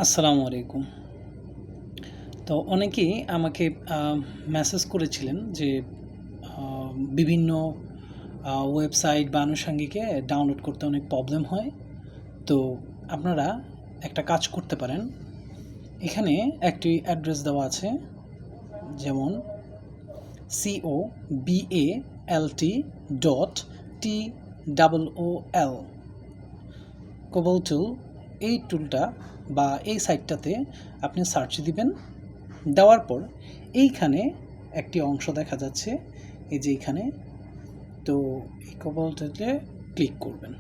আসসালামু আলাইকুম। তো অনেকেই আমাকে মেসেজ করেছিলেন যে বিভিন্ন ওয়েবসাইট বা আনুষঙ্গিকে ডাউনলোড করতে অনেক প্রবলেম হয়। তো আপনারা একটা কাজ করতে পারেন। এখানে একটি অ্যাড্রেস দেওয়া আছে, যেমন cobalt.tol কোবল টুল। এই টুলটা বা এই সাইটটাতে আপনি সার্চ দিবেন। দেওয়ার পর এইখানে একটি অংশ দেখা যাচ্ছে, এই যে এইখানে। তো এই কোবলটাতে ক্লিক করবেন।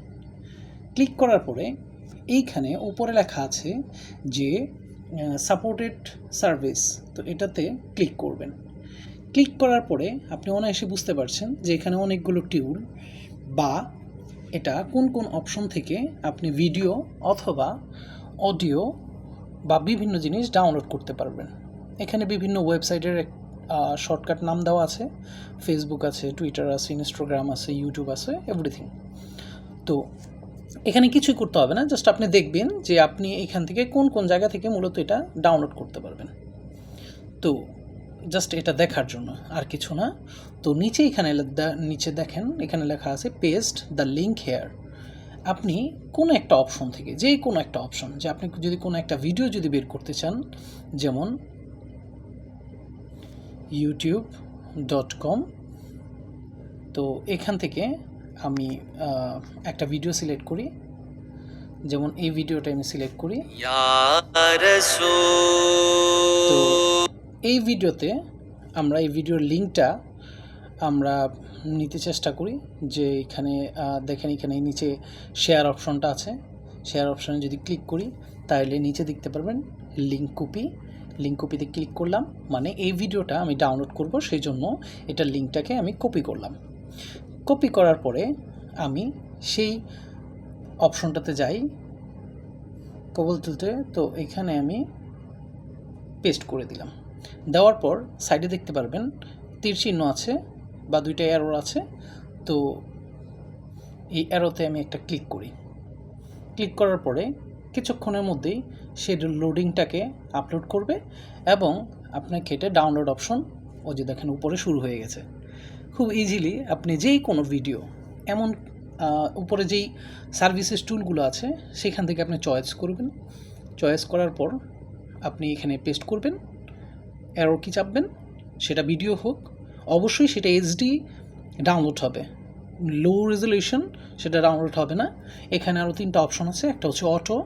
ক্লিক করার পরে এইখানে উপরে লেখা আছে যে সাপোর্টেড সার্ভিস, তো এটাতে ক্লিক করবেন। ক্লিক করার পরে আপনি অনায়াসে বুঝতে পারছেন যে এখানে অনেকগুলো টিউল বা এটা কোন কোন অপশন থেকে আপনি ভিডিও অথবা অডিও বা বিভিন্ন জিনিস ডাউনলোড করতে পারবেন। এখানে বিভিন্ন ওয়েবসাইটের শর্টকাট নাম দেওয়া আছে, ফেসবুক আছে, টুইটার আছে, ইনস্টাগ্রাম আছে, ইউটিউব আছে, এভরিথিং। তো এখানে কিছুই করতে হবে না, জাস্ট আপনি দেখবেন যে আপনি এখান থেকে কোন কোন জায়গা থেকে মূলত এটা ডাউনলোড করতে পারবেন। তো জাস্ট এটা দেখার জন্য, আর কিছু না। তো নিচে এখানে নিচে দেখেন, এখানে লেখা আছে পেস্ট দ্য লিঙ্ক হেয়ার। আপনি কোনো একটা অপশন থেকে, যে কোনো একটা অপশন, যে আপনি যদি কোনো একটা ভিডিও যদি বের করতে চান, যেমন youtube.com, তো এখান থেকে আমি একটা ভিডিও সিলেক্ট করি, যেমন এই ভিডিওটা আমি সিলেক্ট করি। তো এই ভিডিওতে আমরা এই ভিডিওর লিঙ্কটা আমরা নিতে চেষ্টা করি, যে এখানে দেখেন এখানে নিচে শেয়ার অপশনটা আছে। শেয়ার অপশানে যদি ক্লিক করি তাহলে নিচে দেখতে পারবেন লিঙ্ক কপি। লিঙ্ক কপিতে ক্লিক করলাম, মানে এই ভিডিওটা আমি ডাউনলোড করব, সেই জন্য এটার লিঙ্কটাকে আমি কপি করলাম। কপি করার পরে আমি সেই অপশনটাতে যাই, কবল তুলতে। তো এখানে আমি পেস্ট করে দিলাম। দেওয়ার পর সাইডে দেখতে পারবেন তীর চিহ্ন আছে বা দুইটা অ্যারো আছে। তো এই অ্যারোতে আমি একটা ক্লিক করি। ক্লিক করার পরে কিছুক্ষণের মধ্যেই সে লোডিংটাকে আপলোড করবে এবং আপনাকে এটা ডাউনলোড অপশন, ও যে দেখেন উপরে শুরু হয়ে গেছে। খুব ইজিলি আপনি যেই কোনো ভিডিও, এমন উপরে যেই সার্ভিসেস টুলগুলো আছে সেখান থেকে আপনি চয়েস করবেন। চয়েস করার পর আপনি এখানে পেস্ট করবেন, অ্যারো কি চাপবেন, সেটা ভিডিও হোক, অবশ্যই সেটা এইচডি ডাউনলোড হবে, লো রেজলিউশন সেটা ডাউনলোড হবে না। এখানে আরও তিনটা অপশন আছে। একটা হচ্ছে অটো।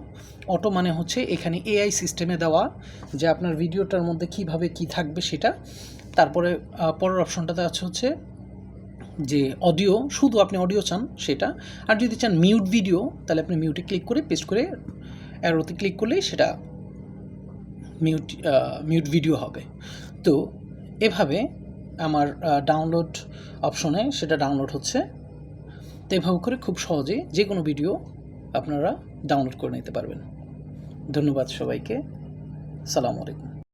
অটো মানে হচ্ছে এখানে এআই সিস্টেমে দেওয়া যে আপনার ভিডিওটার মধ্যে কীভাবে কী থাকবে সেটা। তারপরে পরের অপশনটাতে আছে হচ্ছে যে অডিও, শুধু আপনি অডিও চান সেটা। আর যদি চান মিউট ভিডিও, তাহলে আপনি মিউটে ক্লিক করে পেস্ট করে অ্যারোতে ক্লিক করলেই সেটা মিউট ভিডিও হবে। তো এভাবে আমার ডাউনলোড অপশনে সেটা ডাউনলোড হচ্ছে। তো এভাবে করে খুব সহজে যে কোনো ভিডিও আপনারা ডাউনলোড করে নিতে পারবেন। ধন্যবাদ সবাইকে। আসসালামু আলাইকুম।